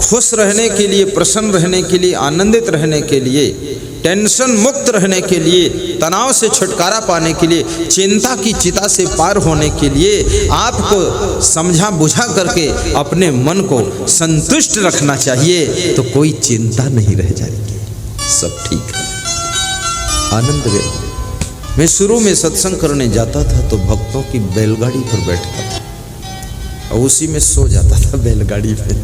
खुश रहने के लिए, प्रसन्न रहने के लिए, आनंदित रहने के लिए, टेंशन मुक्त रहने के लिए, तनाव से छुटकारा पाने के लिए, चिंता की चिता से पार होने के लिए आपको समझा बुझा करके अपने मन को संतुष्ट रखना चाहिए, तो कोई चिंता नहीं रह जाएगी, सब ठीक है, आनंद वे। मैं शुरू में सत्संग करने जाता था तो भक्तों की बैलगाड़ी पर बैठता था और उसी में सो जाता था बैलगाड़ी पे।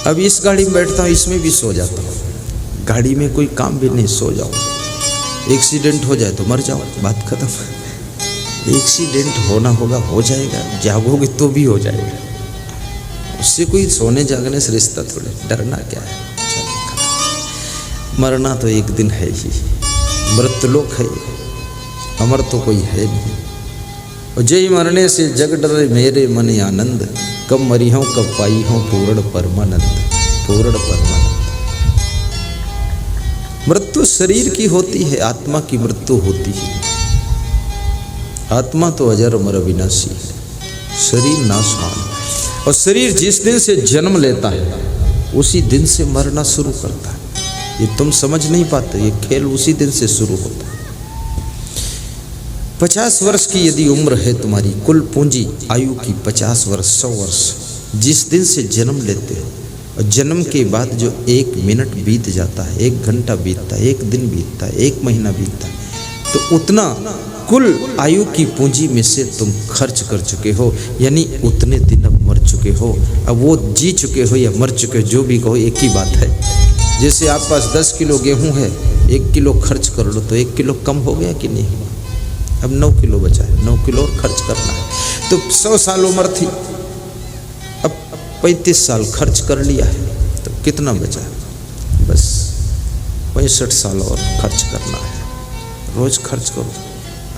अब इस गाड़ी में बैठता हूँ, इसमें भी सो जाता हूँ। गाड़ी में कोई काम भी नहीं, सो जाओ, एक्सीडेंट हो जाए तो मर जाओ, बात खत्म। एक्सीडेंट होना होगा, हो जाएगा, जागोगे तो भी हो जाएगा, उससे कोई सोने जागने से रिश्ता थोड़े, डरना क्या है। मरना तो एक दिन है ही, मृत्युलोक है, अमर तो कोई है नहीं। और जय मरने से जग डरे मेरे मन आनंद, कब मरी हूँ कब पाई हूँ पूर्ण परमानंद, पूर्ण परमानंद। मृत्यु शरीर की होती है, आत्मा की मृत्यु होती है। आत्मा तो अजर अमर अविनाशी है, शरीर नाशवान। और शरीर जिस दिन से जन्म लेता है उसी दिन से मरना शुरू करता है। ये तुम समझ नहीं पाते, ये खेल उसी दिन से शुरू होता है। 50 वर्ष की यदि उम्र है तुम्हारी, कुल पूंजी आयु की 50 वर्ष, 100 वर्ष, जिस दिन से जन्म लेते हो और जन्म के बाद जो 1 मिनट बीत जाता है, 1 घंटा बीतता है, 1 दिन बीतता है, 1 महीना बीतता है, तो उतना कुल आयु की पूंजी में से तुम खर्च कर चुके हो, यानी उतने दिन अब मर चुके हो। अब वो जी चुके हो या मर चुके हो, जो भी कहो एक ही बात है। जैसे आप पास 10 किलो गेहूं है, 1 किलो खर्च कर लो तो 1 किलो कम हो गया कि नहीं हुआ? अब 9 किलो बचा है, 9 किलो और खर्च करना है। तो 100 साल उम्र थी, अब 35 साल खर्च कर लिया है, तो कितना बचा है? बस 65 साल और खर्च करना है। रोज खर्च करो,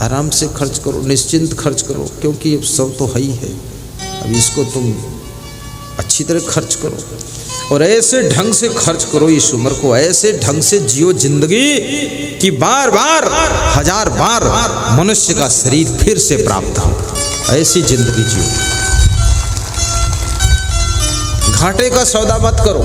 आराम से खर्च करो, निश्चिंत खर्च करो, क्योंकि अब सब तो है ही है। अब इसको तुम अच्छी तरह खर्च करो और ऐसे ढंग से खर्च करो इस उम्र को, ऐसे ढंग से जियो जिंदगी कि बार बार 1000 बार मनुष्य का शरीर फिर से प्राप्त हो। ऐसी जिंदगी जियो। घाटे का सौदा मत करो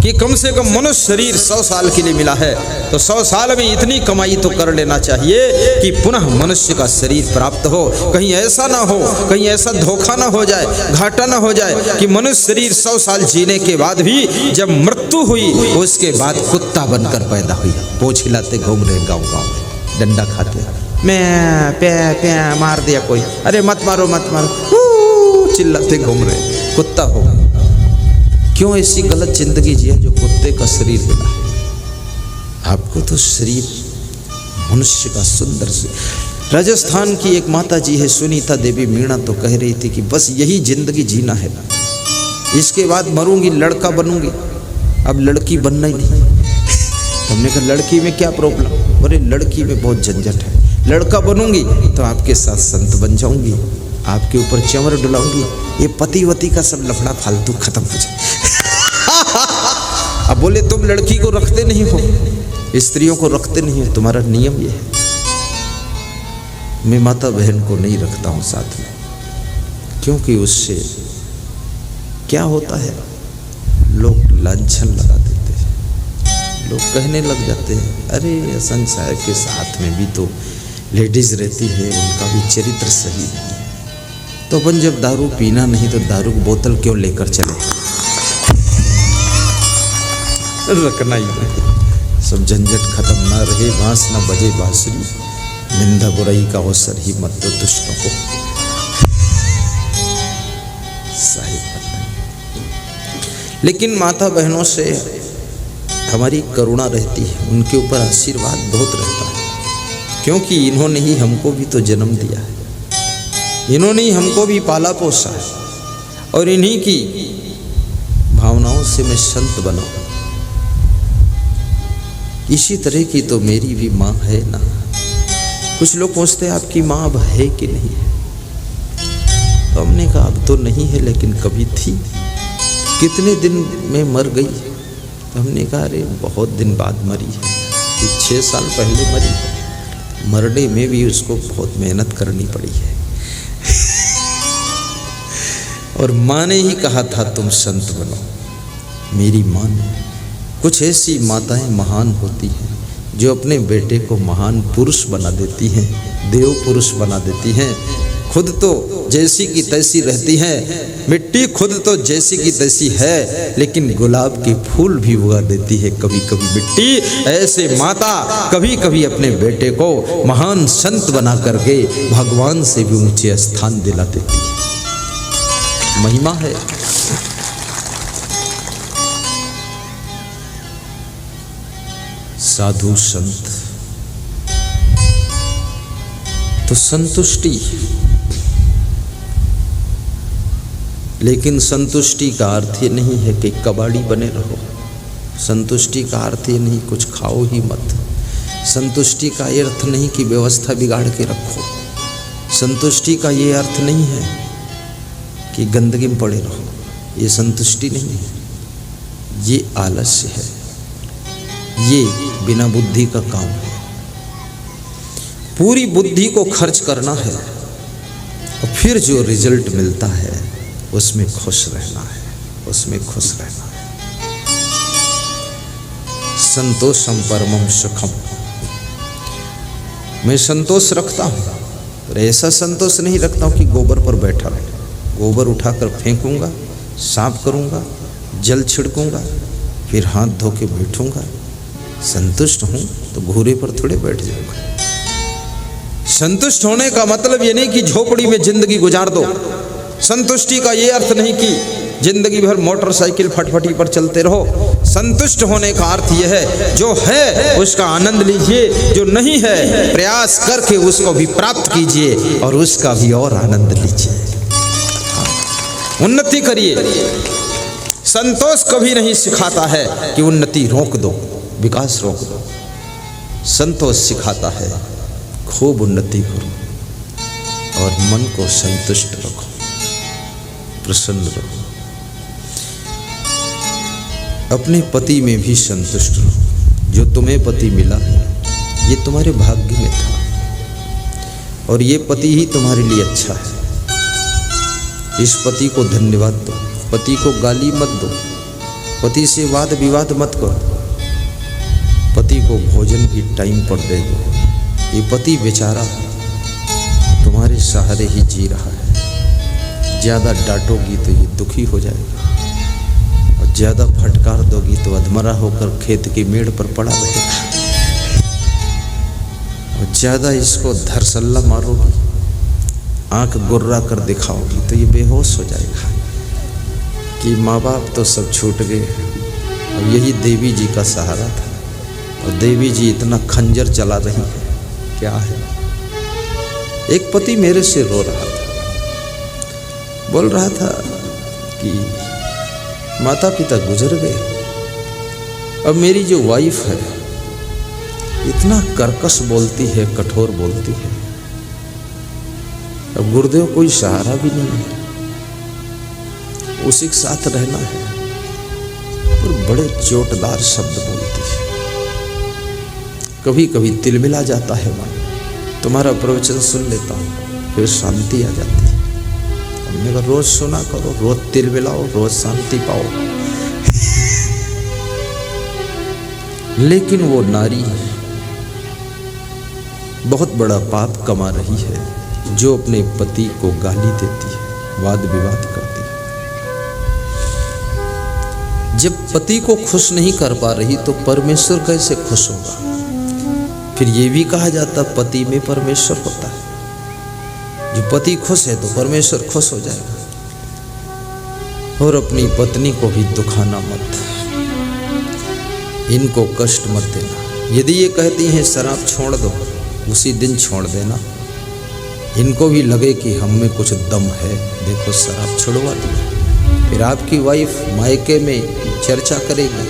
कि कम से कम मनुष्य शरीर 100 साल के लिए मिला है, तो 100 साल में इतनी कमाई तो कर लेना चाहिए कि पुनः मनुष्य का शरीर प्राप्त हो। कहीं ऐसा ना हो, कहीं ऐसा धोखा ना हो जाए, घाटा ना हो जाए कि मनुष्य शरीर 100 साल जीने के बाद भी जब मृत्यु हुई उसके बाद कुत्ता बनकर पैदा हुई, पोंछ हिलाते घूम रहे गाँव गाँव में, डंडा खाते, मैं प्या मार दिया कोई, अरे मत मारो मत मारो, चिल्लाते घूम रहे, कुत्ता हो गए। क्यों ऐसी गलत जिंदगी जिए जो कुत्ते का शरीर मिला है? आपको तो शरीर मनुष्य का सुंदर से। राजस्थान की एक माता जी है सुनीता देवी मीणा, तो कह रही थी कि बस यही जिंदगी जीना है, इसके बाद मरूंगी, लड़का बनूंगी, अब लड़की बनना ही नहीं। हमने कहा लड़की में क्या प्रॉब्लम? बोले लड़की में बहुत झंझट है, लड़का बनूंगी तो आपके साथ संत बन जाऊंगी, आपके ऊपर चंवर डुलाऊंगी, ये पति वती का सब लफड़ा फालतू खत्म हो जाए। अब बोले तुम लड़की को रखते नहीं हो, स्त्रियों को रखते नहीं हो, तुम्हारा नियम ये है। मैं माता बहन को नहीं रखता हूं साथ में, क्योंकि उससे क्या होता है, लोग लांछन लगा देते हैं, लोग कहने लग जाते हैं अरे संसार के साथ में भी तो लेडीज रहती है, उनका भी चरित्र सही नहीं है, तो अपन जब दारू पीना नहीं तो दारू की बोतल क्यों लेकर चले, रखना ही नहीं। सब झंझट खत्म ना रहे, बांस ना बजे बांसुरी, निंदा बुराई का अवसर ही मत दो दुष्टों को। लेकिन माता बहनों से हमारी करुणा रहती है, उनके ऊपर आशीर्वाद बहुत रहता है, क्योंकि इन्होंने ही हमको भी तो जन्म दिया है, इन्होंने ही हमको भी पाला पोसा है, और इन्हीं की भावनाओं से मैं संत बना। इसी तरह की तो मेरी भी माँ है ना। कुछ लोग पूछते हैं आपकी माँ अब है कि नहीं है, तो हमने कहा अब तो नहीं है, लेकिन कभी थी। कितने दिन में मर गई? तो हमने कहा अरे बहुत दिन बाद मरी है, 6 साल पहले मरी है। मरने में भी उसको बहुत मेहनत करनी पड़ी है। और माँ ने ही कहा था तुम संत बनो। मेरी माँ ने, कुछ ऐसी माताएं महान होती हैं जो अपने बेटे को महान पुरुष बना देती हैं, देव पुरुष बना देती हैं। खुद तो जैसी की तैसी रहती हैं, मिट्टी खुद तो जैसी की तैसी है, लेकिन गुलाब के फूल भी उगा देती है कभी कभी मिट्टी। ऐसे माता कभी कभी अपने बेटे को महान संत बना करके भगवान से भी ऊंचे स्थान दिला देती है। महिमा है। साधु संत तो संतुष्टि, लेकिन संतुष्टि का अर्थ ये नहीं है कि कबाड़ी बने रहो। संतुष्टि का अर्थ ये नहीं कुछ खाओ ही मत। संतुष्टि का ये अर्थ नहीं कि व्यवस्था बिगाड़ के रखो। संतुष्टि का ये अर्थ नहीं है कि गंदगी में पड़े रहो। ये संतुष्टि नहीं है, ये आलस्य है, ये बिना बुद्धि का काम है। पूरी बुद्धि को खर्च करना है और फिर जो रिजल्ट मिलता है उसमें खुश रहना है, उसमें खुश रहना है। संतोषम परमम सुखम। मैं संतोष रखता हूँ, पर ऐसा संतोष नहीं रखता हूँ कि गोबर पर बैठा रहे। गोबर उठाकर फेंकूंगा, साफ करूंगा, जल छिड़कूंगा, फिर हाथ धो के बैठूंगा। संतुष्ट हूं तो घूरे पर थोड़े बैठ जाऊंगा। संतुष्ट होने का मतलब ये नहीं कि झोपड़ी में जिंदगी गुजार दो। संतुष्टि का ये अर्थ नहीं कि जिंदगी भर मोटरसाइकिल फटफटी पर चलते रहो। संतुष्ट होने का अर्थ यह है जो है उसका आनंद लीजिए, जो नहीं है प्रयास करके उसको भी प्राप्त कीजिए और उसका भी और आनंद लीजिए, उन्नति करिए। संतोष कभी नहीं सिखाता है कि उन्नति रोक दो, विकास रोक दो। संतोष सिखाता है खूब उन्नति करो और मन को संतुष्ट रखो, प्रसन्न रहो। अपने पति में भी संतुष्ट रहो। जो तुम्हें पति मिला है ये तुम्हारे भाग्य में था और ये पति ही तुम्हारे लिए अच्छा है। इस पति को धन्यवाद दो, पति को गाली मत दो, पति से वाद विवाद मत करो, पति को भोजन भी टाइम पर दे दो। ये पति बेचारा तुम्हारे सहारे ही जी रहा है। ज़्यादा डांटोगी तो ये दुखी हो जाएगा और ज़्यादा फटकार दोगी तो अधमरा होकर खेत की मेड़ पर पड़ा रहेगा। और ज़्यादा इसको धरसल्ला मारोगी, आंख गुर्रा कर दिखाओगी तो ये बेहोश हो जाएगा कि माँ बाप तो सब छूट गए, अब यही देवी जी का सहारा था और देवी जी इतना खंजर चला रही है, क्या है। एक पति मेरे से रो रहा था, बोल रहा था कि माता पिता गुजर गए, अब मेरी जो वाइफ है इतना कर्कश बोलती है, कठोर बोलती है, अब गुरुदेव कोई सहारा भी नहीं है, उसी के साथ रहना है, और बड़े चोटदार शब्द बोलती है। कभी कभी तिलमिला जाता है मन, तुम्हारा प्रवचन सुन लेता हूँ फिर शांति आ जाती है। हमने कहा रोज सुना करो, रोज तिलमिलाओ, रोज शांति पाओ। लेकिन वो नारी बहुत बड़ा पाप कमा रही है जो अपने पति को गाली देती है, वाद विवाद करती है। जब पति को खुश नहीं कर पा रही तो परमेश्वर कैसे खुश होगा। फिर ये भी कहा जाता पति में परमेश्वर होता है। जो पति खुश है तो परमेश्वर खुश हो जाएगा। और अपनी पत्नी को भी दुखाना मत, इनको कष्ट मत देना। यदि ये कहती हैं शराब छोड़ दो, उसी दिन छोड़ देना। इनको भी लगे कि हम में कुछ दम है, देखो शराब छुड़वा दिया। फिर आपकी वाइफ मायके में चर्चा करेगी,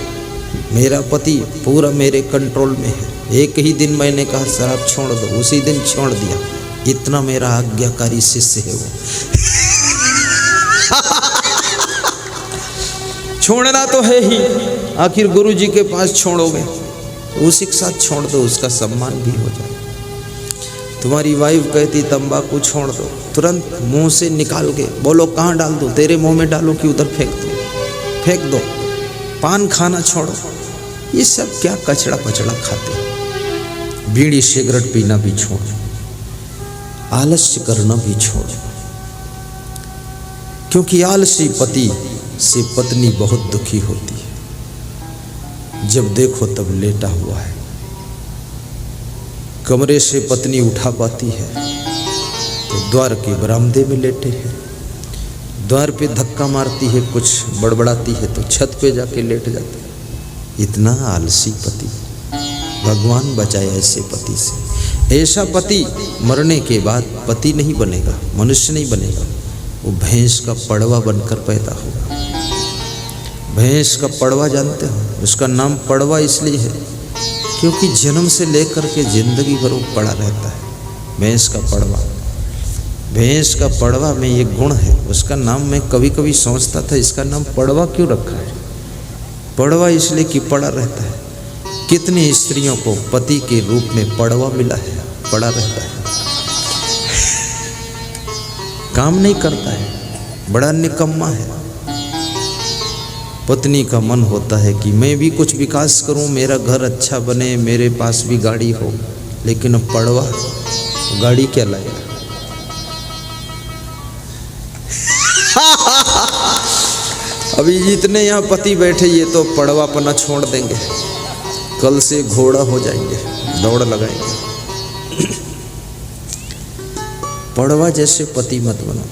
मेरा पति पूरा मेरे कंट्रोल में है, एक ही दिन मैंने कहा शराब छोड़ दो, उसी दिन छोड़ दिया, इतना मेरा आज्ञाकारी शिष्य है वो। छोड़ना तो है ही, आखिर गुरु जी के पास छोड़ोगे, उसी के साथ छोड़ दो, उसका सम्मान भी हो जाए। तुम्हारी वाइफ कहती तंबाकू छोड़ दो, तुरंत मुंह से निकाल के बोलो कहाँ डाल दो, तेरे मुंह में डालो कि उधर फेंक दो। पान खाना छोड़ो, ये सब क्या कचड़ा पचड़ा खाते। बीड़ी सिगरेट पीना भी छोड़ो, आलस्य करना भी छोड़ो, क्योंकि आलसी पति से पत्नी बहुत दुखी होती है। जब देखो तब लेटा हुआ है, कमरे से पत्नी उठा पाती है तो द्वार के बरामदे में लेटे हैं, द्वार पे धक्का मारती है, कुछ बड़बड़ाती है तो छत पे जाके लेट जाते हैं। इतना आलसी पति, भगवान बचाए ऐसे पति से। ऐसा पति मरने के बाद पति नहीं बनेगा, मनुष्य नहीं बनेगा, वो भैंस का पड़वा बनकर पैदा होगा। भैंस का पड़वा जानते हो, उसका नाम पड़वा इसलिए है क्योंकि जन्म से लेकर के जिंदगी भर वो पड़ा रहता है। भैंस का पड़वा, भैंस का पड़वा में ये गुण है, उसका नाम मैं कभी कभी सोचता था इसका नाम पड़वा क्यों रखा है। पड़वा इसलिए कि पड़ा रहता है। कितनी स्त्रियों को पति के रूप में पड़वा मिला है, पड़ा रहता है, काम नहीं करता है, बड़ा निकम्मा है। पत्नी का मन होता है कि मैं भी कुछ विकास करूं, मेरा घर अच्छा बने, मेरे पास भी गाड़ी हो, लेकिन अब पड़वा गाड़ी क्या लाएगा। अभी जितने यहाँ पति बैठे ये तो पड़वापना छोड़ देंगे, कल से घोड़ा हो जाएंगे, दौड़ लगाएंगे। पड़वा जैसे पति मत बनो।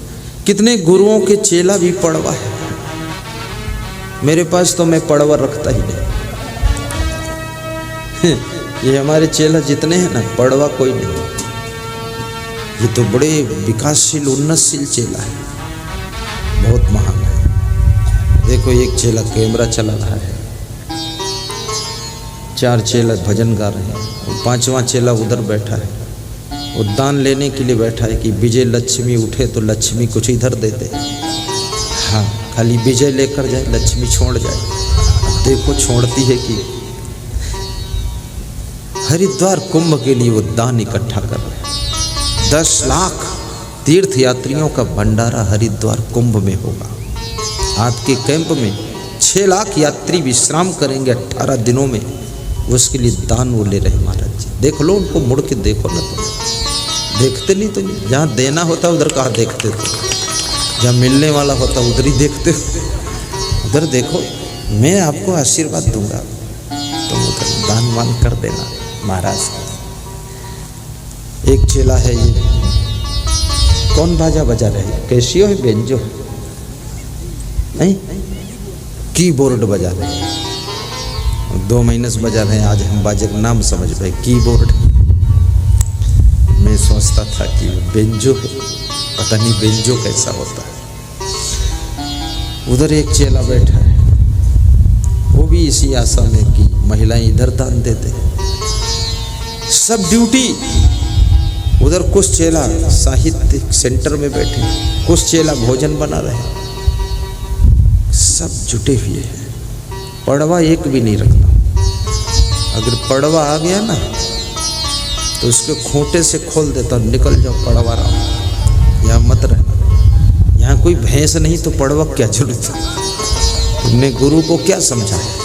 कितने गुरुओं के चेला भी पड़वा है। मेरे पास तो मैं पड़वा रखता ही नहीं। ये हमारे चेला जितने हैं ना, पड़वा कोई नहीं। ये तो बड़े विकासशील उन्नतशील चेला है, बहुत महान है। देखो एक चेला कैमरा चला रहा है, 4 चेला भजन गा रहे हैं, और 5वां चेला उधर बैठा है, वो दान लेने के लिए बैठा है कि विजय लक्ष्मी उठे तो लक्ष्मी कुछ इधर दे दे। हाँ, खाली विजय लेकर जाए, लक्ष्मी छोड़ जाए। देखो छोड़ती है कि हरिद्वार कुंभ के लिए वो दान इकट्ठा कर रहे हैं। 10 लाख तीर्थ यात्रियों का भंडारा हरिद्वार कुंभ में होगा। आपके कैंप में 6 लाख यात्री विश्राम करेंगे 18 दिनों में, उसके लिए दान वो ले रहे महाराज जी। देख लो उनको, मुड़ के देखो ना, तुम देखते नहीं, तुम जहाँ देना होता उधर कहाँ देखते थे, जहाँ मिलने वाला होता उधर ही देखते हो। उधर देखो, मैं आपको आशीर्वाद दूंगा, तुम उधर दान वान कर देना महाराज। एक चेला है, ये कौन बाजा बजा रहे हैं, कैसियो है, बेंजो नहीं, कीबोर्ड बजा रहे हैं। 2 महीने से बजा रहे हैं, आज हम बाजे का नाम समझ पाए, कीबोर्ड। मैं सोचता था कि बेंजो है, पता नहीं बेंजो कैसा होता है। उधर एक चेला बैठा है, वो भी इसी आशा में कि महिलाएं इधर दान देते हैं। सब ड्यूटी उधर, कुछ चेला साहित्य सेंटर में बैठे, कुछ चेला भोजन बना रहे, सब जुटे हुए हैं। पड़वा एक भी नहीं रखता। अगर पड़वा आ गया ना तो उसके खूंटे से खोल देता, निकल जाओ पड़वा रहा, यहाँ मत रहना। यहाँ कोई भैंस नहीं तो पड़वा क्या जरूरत है। तुमने गुरु को क्या समझाया।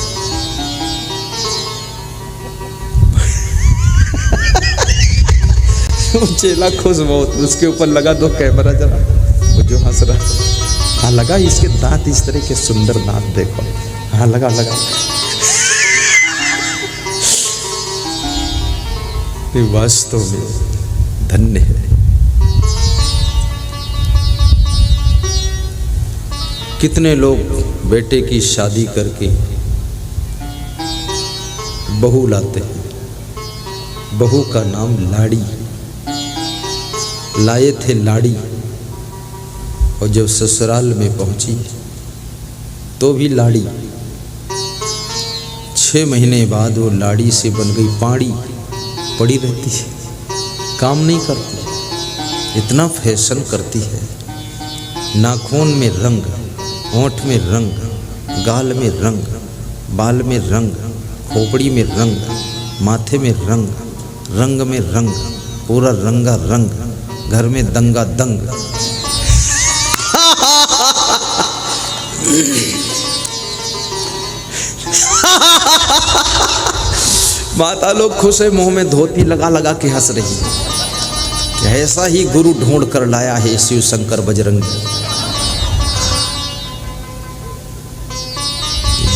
चेला खुश बहुत, उसके ऊपर लगा दो कैमरा जरा, वो जो हंस रहा। हाँ लगा, इसके दांत इस तरह के सुंदर दांत देखो। हाँ लगा लगा। वास्तव में धन्य है। कितने लोग बेटे की शादी करके बहू लाते हैं, बहू का नाम लाड़ी, लाए थे लाड़ी, और जब ससुराल में पहुंची तो भी लाड़ी। 6 महीने बाद वो लाड़ी से बन गई पाड़ी, पड़ी रहती है, काम नहीं करती, इतना फैशन करती है। नाखून में रंग, होंठ में रंग, गाल में रंग, बाल में रंग, खोपड़ी में रंग, माथे में रंग, रंग में रंग, पूरा रंगा रंग, घर में दंगा दंग। माता लोग खुश है, मुंह में धोती लगा लगा के हंस रही है कि ऐसा ही गुरु ढूंढ कर लाया है शिव शंकर बजरंगी।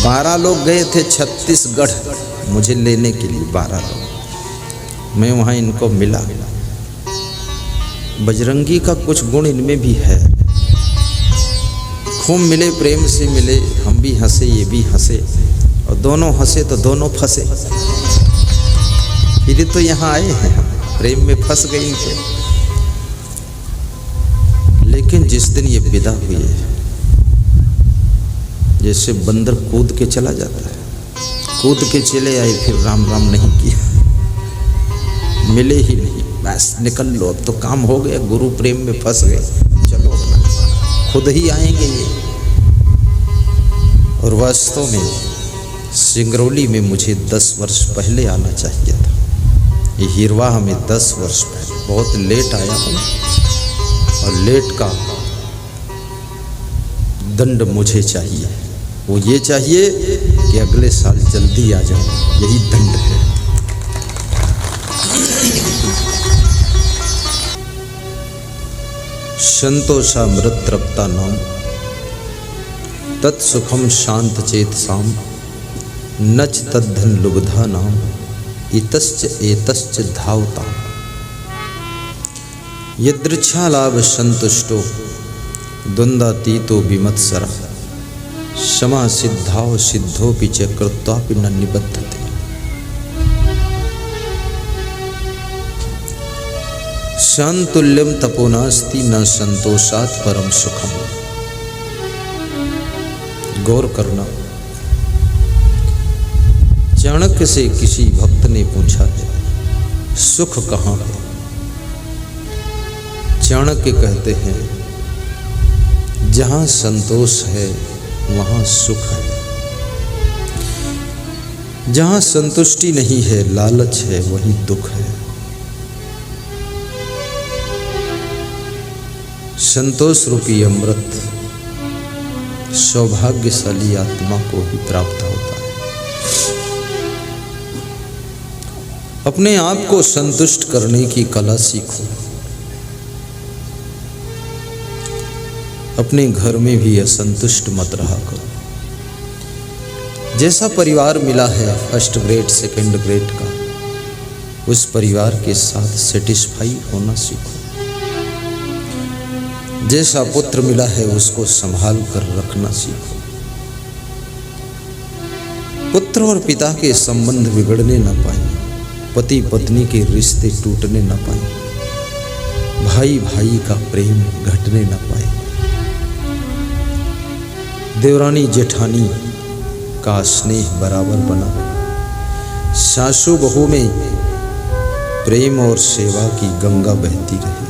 12 लोग गए थे छत्तीसगढ़ मुझे लेने के लिए, 12 लोग। मैं वहां इनको मिला। बजरंगी का कुछ गुण इनमें भी है। खूब मिले, प्रेम से मिले, हम भी हंसे ये भी हंसे, और दोनों हंसे तो दोनों फंसे। फिर तो यहाँ आए हैं, प्रेम में फंस गए इनके। लेकिन जिस दिन ये विदा हुए, जैसे बंदर कूद के चला जाता है, कूद के चले आए, फिर राम राम नहीं किया, मिले ही नहीं, बस निकल लो, अब तो काम हो गया, गुरु प्रेम में फंस गए, चलो अपना, खुद ही आएंगे ये। और वास्तव में सिंगरौली में मुझे 10 वर्ष पहले आना चाहिए था। ये हिरवाह में 10 वर्ष पहले, बहुत लेट आया हूँ, और लेट का दंड मुझे चाहिए। वो ये चाहिए कि अगले साल जल्दी आ जाऊं, यही दंड है। संतोषामृत तृप्ता नाम तत्सुखम शांत चेत साम नच तद्धन लुब्धा नाम इतश्च एतश्च धावता। यदृच्छा लाभ संतुष्टो द्वंद्वातीतो विमत्सरा क्षमा सिद्धाव सिद्धोपि च कृत्वापि न निबद्धते। शांतुल्यम तपो नास्ति न संतोषात् परम सुखम। गौर करना, चाणक्य से किसी भक्त ने पूछा सुख कहाँ है? चाणक्य कहते हैं जहाँ संतोष है वहाँ सुख है, जहाँ संतुष्टि नहीं है, लालच है, वही दुख है। संतोष रूपी अमृत सौभाग्यशाली आत्मा को ही प्राप्त होता है। अपने आप को संतुष्ट करने की कला सीखो। अपने घर में भी असंतुष्ट मत रहा करो। जैसा परिवार मिला है फर्स्ट ग्रेड सेकंड ग्रेड का, उस परिवार के साथ सेटिस्फाई होना सीखो। जैसा पुत्र मिला है उसको संभाल कर रखना सीखो। पुत्र और पिता के संबंध बिगड़ने न पाए, पति पत्नी के रिश्ते टूटने न पाए, भाई भाई का प्रेम घटने न पाए, देवरानी जेठानी का स्नेह बराबर बना, सासू बहू में प्रेम और सेवा की गंगा बहती रहे।